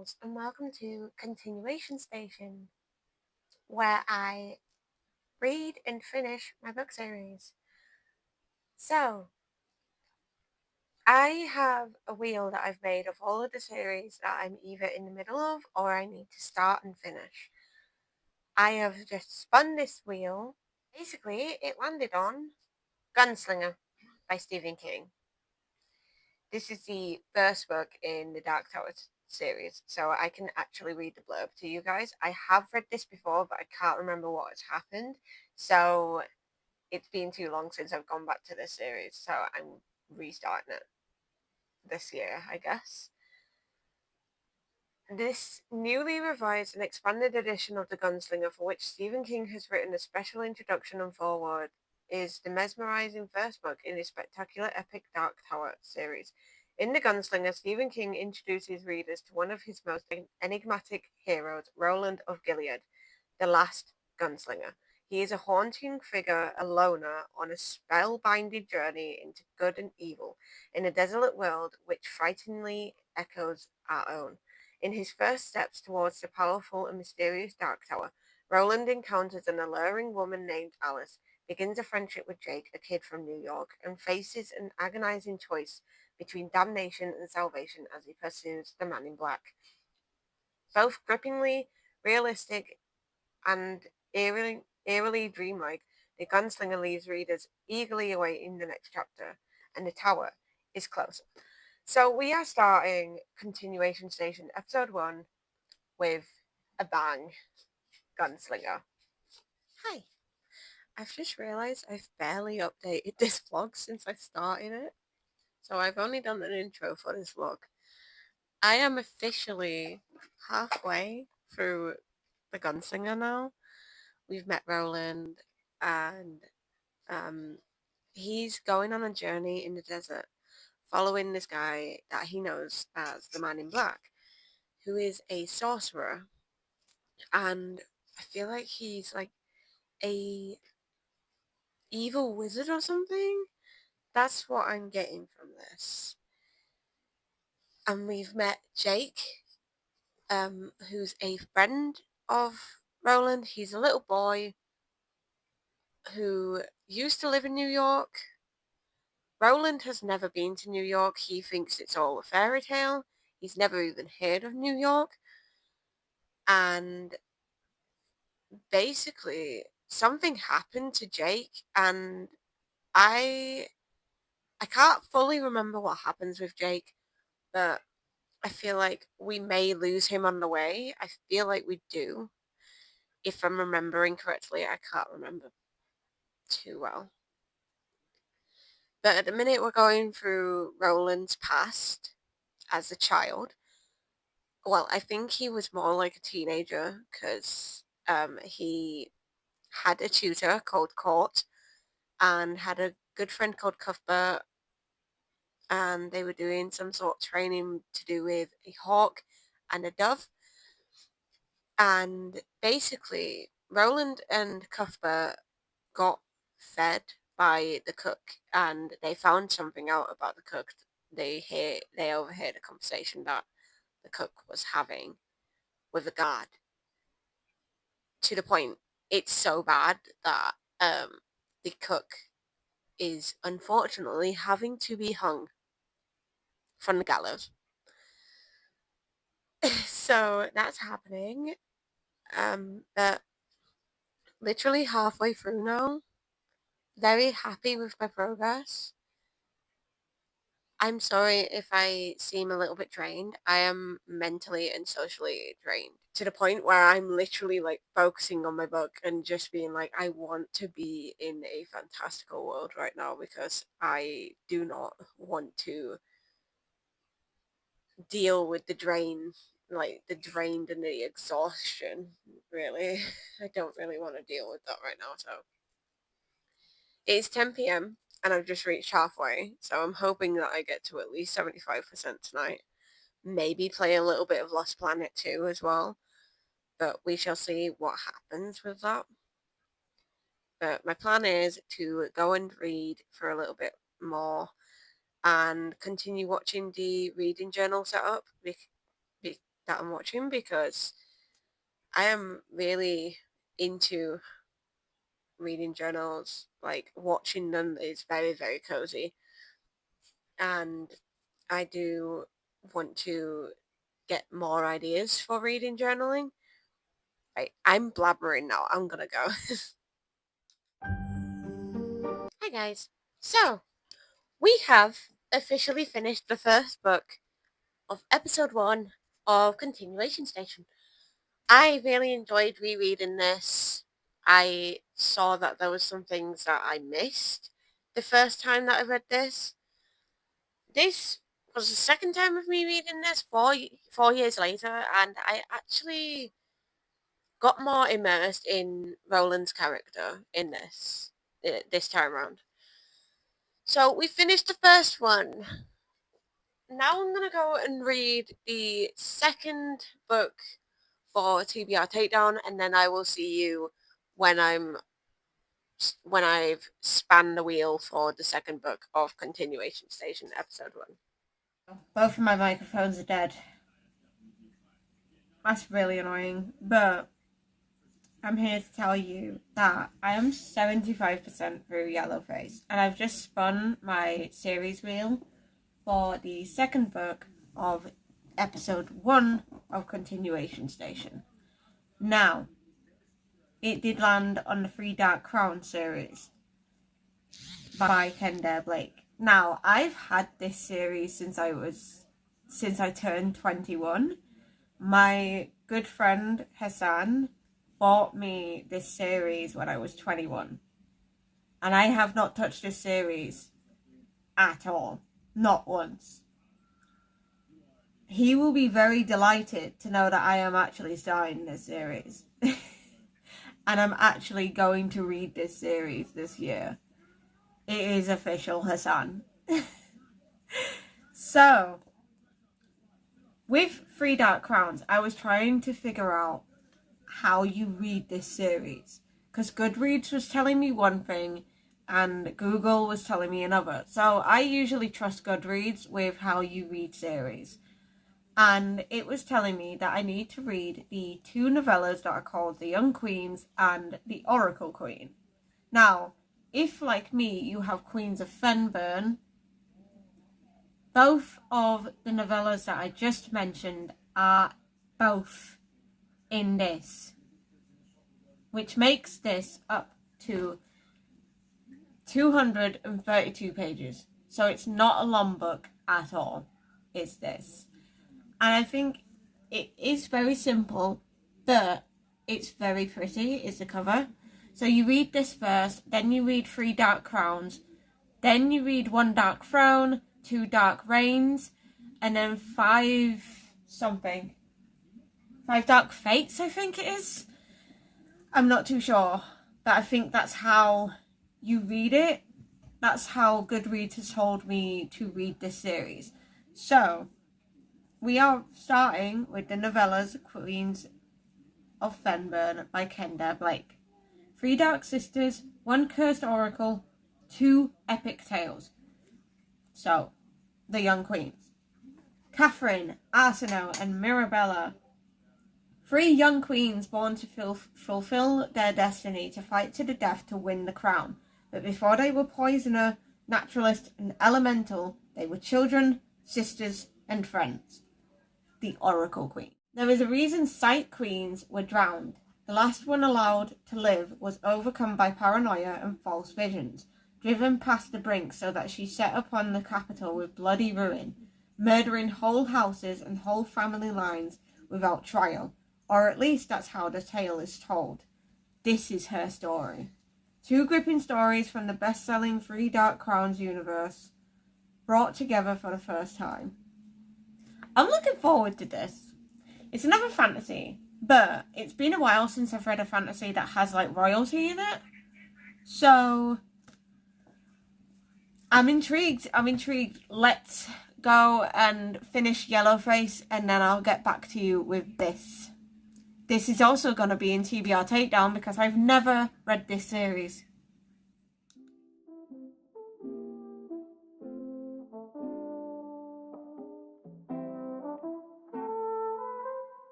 girls, and welcome to Continuation Station, where I read and finish my book series. So, I have a wheel that I've made of all of the series that I'm either in the middle of or I need to start and finish. I have just spun this wheel. Basically, it landed on Gunslinger by Stephen King. This is the first book in the Dark Tower series, so I can actually read the blurb to you guys. I have read this before, but I can't remember what has happened, so it's been too long since I've gone back to this series, so I'm restarting it this year, I guess. This newly revised and expanded edition of The Gunslinger, for which Stephen King has written a special introduction and foreword, is the mesmerizing first book in his spectacular epic Dark Tower series. In The Gunslinger, Stephen King introduces readers to one of his most enigmatic heroes, Roland of Gilead, the last gunslinger. He is a haunting figure, a loner, on a spellbinding journey into good and evil, in a desolate world which frighteningly echoes our own. In his first steps towards the powerful and mysterious Dark Tower, Roland encounters an alluring woman named Alice, begins a friendship with Jake, a kid from New York, and faces an agonizing choice between damnation and salvation as he pursues the man in black. Both grippingly realistic and eerily dreamlike, the gunslinger leaves readers eagerly awaiting the next chapter, and the tower is close. So we are starting Continuation Station Episode 1 with a bang. Gunslinger. Hi. I've just realised I've barely updated this vlog since I started it. So I've only done an intro for this vlog. I am officially halfway through the Gunslinger now. We've met Roland, and he's going on a journey in the desert, following this guy that he knows as the Man in Black, who is a sorcerer, and I feel like he's like a evil wizard or something. That's what I'm getting from this. And we've met Jake, who's a friend of Roland. He's a little boy who used to live in New York. Roland has never been to New York. He thinks it's all a fairy tale. He's never even heard of New York. And basically, something happened to Jake, and I can't fully remember what happens with Jake, but I feel like we may lose him on the way. I feel like we do. If I'm remembering correctly, I can't remember too well. But at the minute, we're going through Roland's past as a child. Well, I think he was more like a teenager because he had a tutor called Court and had a good friend called Cuthbert, and they were doing some sort of training to do with a hawk and a dove. And basically, Roland and Cuthbert got fed by the cook, and they found something out about the cook. They overheard a conversation that the cook was having with a guard. To the point, it's so bad that the cook is unfortunately having to be hung from the gallows. So that's happening. But literally halfway through now. Very happy with my progress. I'm sorry if I seem a little bit drained. I am mentally and socially drained to the point where I'm literally like focusing on my book and just being like, I want to be in a fantastical world right now because I do not want to deal with the drained and the exhaustion, really. I don't really want to deal with that right now, so. It's 10 p.m. and I've just reached halfway, so I'm hoping that I get to at least 75% tonight. Maybe play a little bit of Lost Planet 2 as well, but we shall see what happens with that. But my plan is to go and read for a little bit more and continue watching the reading journal setup. that I'm watching, because I am really into reading journals. Like, watching them is very, very cozy. And I do want to get more ideas for reading journaling. Right, I'm blabbering now. I'm gonna go. Hi guys. So, we have officially finished the first book of episode 1 of Continuation Station. I really enjoyed rereading this. I saw that there was some things that I missed the first time that I read this. This was the second time of me reading this 4 years later, and I actually got more immersed in Roland's character in this time around. So we finished the first one. Now I'm gonna go and read the second book for TBR Takedown, and then I will see you when I've spanned the wheel for the second book of Continuation Station, episode 1. Both of my microphones are dead. That's really annoying, but I'm here to tell you that I am 75% through Yellowface, and I've just spun my series wheel for the second book of episode 1 of Continuation Station. Now, it did land on the Three Dark Crown series by Kendare Blake. Now, I've had this series since I turned 21. My good friend Hassan bought me this series when I was 21. And I have not touched this series at all. Not once. He will be very delighted to know that I am actually starting this series. And I'm actually going to read this series this year. It is official, Hassan. So, with Three Dark Crowns, I was trying to figure out how you read this series, because Goodreads was telling me one thing and Google was telling me another. So I usually trust Goodreads with how you read series, and it was telling me that I need to read the 2 novellas that are called The Young Queens and The Oracle Queen. Now, if like me you have Queens of Fenburn, both of the novellas that I just mentioned are both in this, which makes this up to 232 pages. So it's not a long book at all, it's this. And I think it is very simple, but it's very pretty, is the cover. So you read this first, then you read 3 Dark Crowns, then you read 1 Dark Throne, 2 Dark Reigns, and then 5 something. 5 Dark Fates, I think it is. I'm not too sure, but I think that's how you read it. That's how Goodreads has told me to read this series. So, we are starting with the novellas Queens of Fenburn by Kendare Blake. 3 Dark Sisters, 1 Cursed Oracle, 2 Epic Tales. So, the Young Queens. Catherine, Arsinoe, and Mirabella. 3 young queens born to fulfill their destiny to fight to the death to win the crown. But before they were poisoner, naturalist, and elemental, they were children, sisters, and friends. The Oracle Queen. There is a reason Sight Queens were drowned. The last one allowed to live was overcome by paranoia and false visions, driven past the brink so that she set upon the capital with bloody ruin, murdering whole houses and whole family lines without trial. Or at least that's how the tale is told. This is her story. 2 gripping stories from the best-selling 3 Dark Crowns universe, brought together for the first time. I'm looking forward to this. It's another fantasy, but it's been a while since I've read a fantasy that has like royalty in it. So, I'm intrigued. Let's go and finish Yellowface, and then I'll get back to you with this. This is also going to be in TBR Takedown because I've never read this series.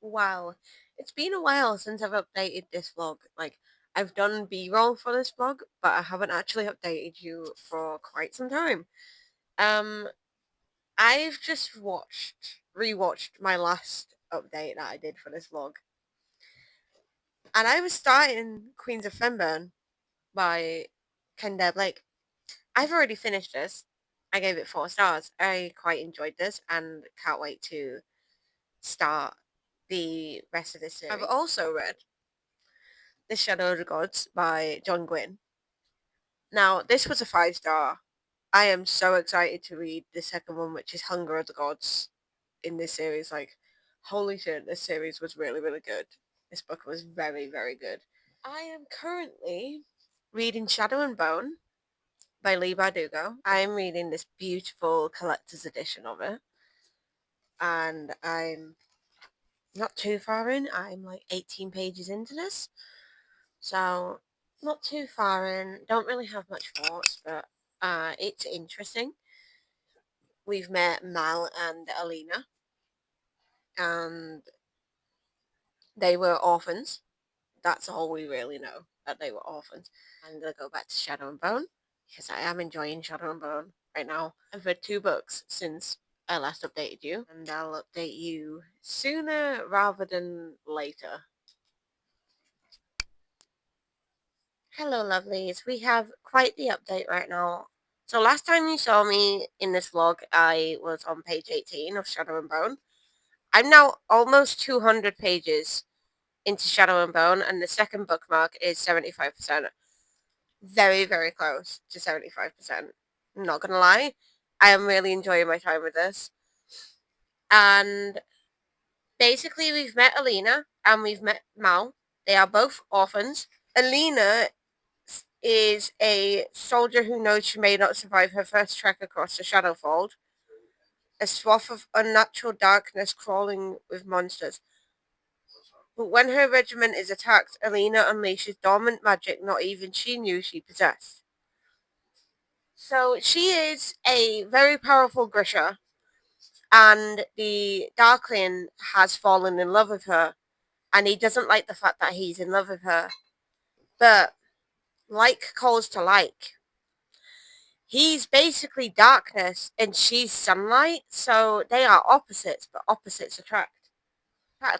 Wow, it's been a while since I've updated this vlog. Like, I've done B-roll for this vlog, but I haven't actually updated you for quite some time. Um, I've just rewatched my last update that I did for this vlog. And I was starting Queens of Fenburn by Kendall Blake. I've already finished this. I gave it 4 stars. I quite enjoyed this and can't wait to start the rest of this series. I've also read The Shadow of the Gods by John Gwynne. Now, this was a 5 star. I am so excited to read the second one, which is Hunger of the Gods in this series. Like, holy shit, this series was really, really good. This book was very, very good. I am currently reading Shadow and Bone by Lee Bardugo. I am reading this beautiful collector's edition of it. And I'm not too far in. I'm like 18 pages into this. So, not too far in. Don't really have much thoughts, but it's interesting. We've met Mal and Alina, and they were orphans. That's all we really know, that they were orphans. I'm going to go back to Shadow and Bone, because I am enjoying Shadow and Bone right now. I've read 2 books since I last updated you, and I'll update you sooner rather than later. Hello, lovelies. We have quite the update right now. So last time you saw me in this vlog, I was on page 18 of Shadow and Bone. I'm now almost 200 pages into Shadow and Bone, and the second bookmark is 75%. Very, very close to 75%. I'm not gonna lie. I am really enjoying my time with this. And basically, we've met Alina and we've met Mal. They are both orphans. Alina is a soldier who knows she may not survive her first trek across the Shadowfold, a swath of unnatural darkness crawling with monsters. But when her regiment is attacked, Alina unleashes dormant magic not even she knew she possessed. So she is a very powerful Grisha, and the Darkling has fallen in love with her, and he doesn't like the fact that he's in love with her. But like calls to like. He's basically darkness and she's sunlight, so they are opposites, but opposites attract.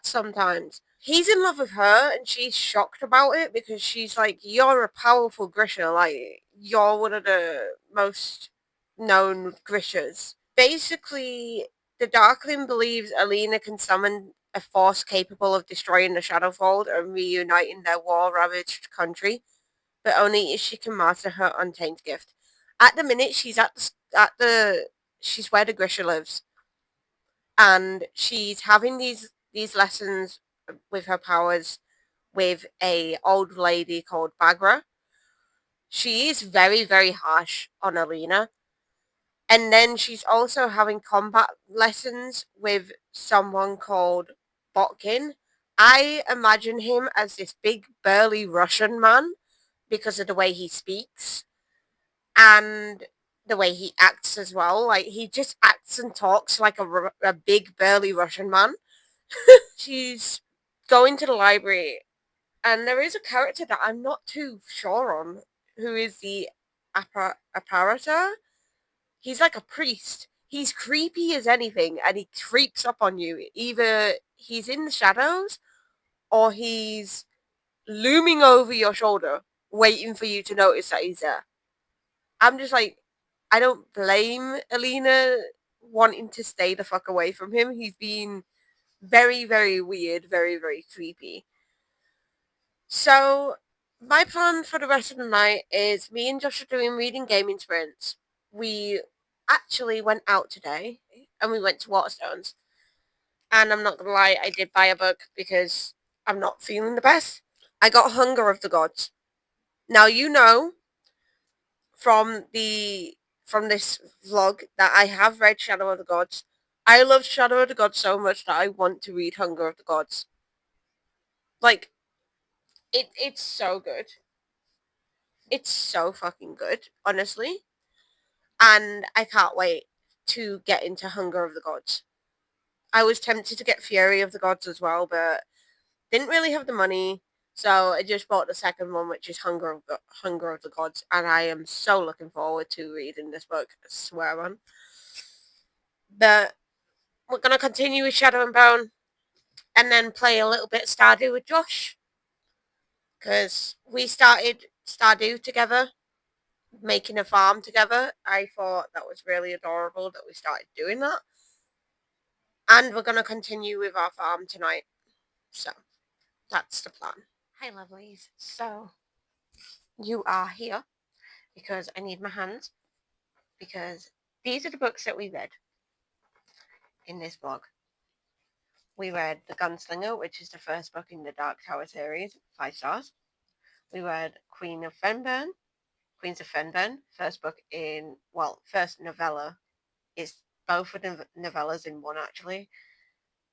Sometimes. He's in love with her and she's shocked about it because she's like, you're a powerful Grisha, like, you're one of the most known Grishas. Basically, the Darkling believes Alina can summon a force capable of destroying the Shadowfold and reuniting their war-ravaged country, but only if she can master her untamed gift. At the minute, she's she's where the Grisha lives, and she's having these lessons with her powers with a old lady called Bagra. She is very, very harsh on Alina. And then she's also having combat lessons with someone called Botkin. I imagine him as this big burly Russian man because of the way he speaks and the way he acts as well. Like, he just acts and talks like a big burly Russian man. She's going to the library, and there is a character that I'm not too sure on, who is the apparitor. He's like a priest. He's creepy as anything, and he creeps up on you. Either he's in the shadows, or he's looming over your shoulder, waiting for you to notice that he's there. I'm just like, I don't blame Alina wanting to stay the fuck away from him. He's been very, very weird, very, very creepy. So, my plan for the rest of the night is me and Josh are doing reading gaming sprints. We actually went out today and we went to Waterstones. And I'm not gonna lie, I did buy a book because I'm not feeling the best. I got Hunger of the Gods. Now, you know from this vlog that I have read Shadow of the Gods. I love Shadow of the Gods so much that I want to read Hunger of the Gods. Like, it's so good. It's so fucking good, honestly. And I can't wait to get into Hunger of the Gods. I was tempted to get Fury of the Gods as well, but didn't really have the money. So I just bought the second one, which is Hunger of the Gods, and I am so looking forward to reading this book. I swear on. But we're gonna continue with Shadow and Bone, and then play a little bit Stardew with Josh, because we started Stardew together, making a farm together. I thought that was really adorable that we started doing that, and we're gonna continue with our farm tonight. So that's the plan. Hi, lovelies. So you are here because I need my hands, because these are the books that we read in this blog. We read The Gunslinger, which is the first book in the Dark Tower series, 5 stars. We read Queens of Fenburn, first book in, well, first novella. It's both of the novellas in one, actually.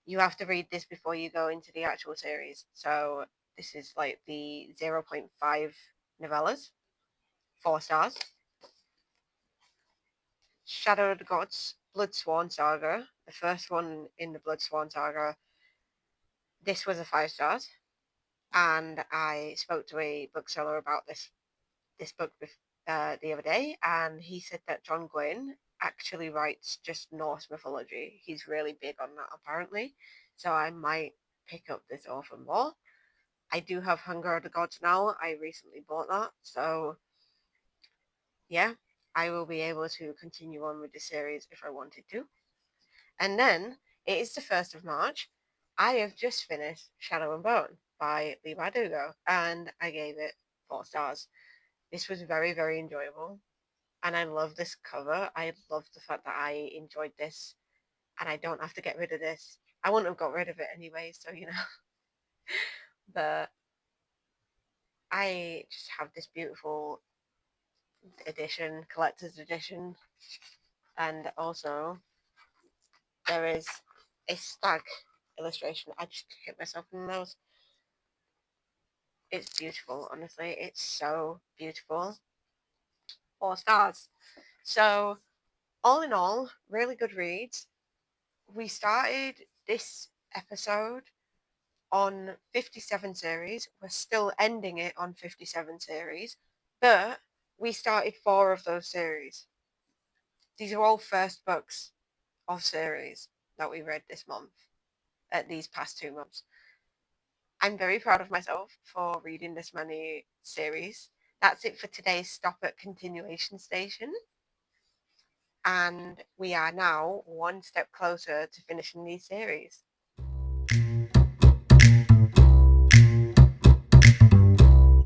You have to read this before you go into the actual series. So this is like the 0.5 novellas, 4 stars. Shadow of the Gods, Bloodsworn Saga, the first one in the Bloodsworn Saga. This was a 5 stars, and I spoke to a bookseller about this book the other day, and he said that John Gwynne actually writes just Norse mythology. He's really big on that, apparently, so I might pick up this author more. I do have Hunger of the Gods now. I recently bought that, so yeah, I will be able to continue on with the series if I wanted to. And then it is the 1st of March. I have just finished Shadow and Bone by Lee Bardugo, and I gave it 4 stars. This was very, very enjoyable, and I love this cover. I love the fact that I enjoyed this, and I don't have to get rid of this. I wouldn't have got rid of it anyway, so But I just have this beautiful edition, collector's edition, and also there is a stag illustration. I just hit myself in the nose. It's beautiful, honestly. It's so beautiful. 4 stars. So, all in all, really good reads. We started this episode on 57 series. We're still ending it on 57 series, but we started 4 of those series. These are all first books of series that we read this month, these past 2 months. I'm very proud of myself for reading this many series. That's it for today's Stop at Continuation Station. And we are now one step closer to finishing these series.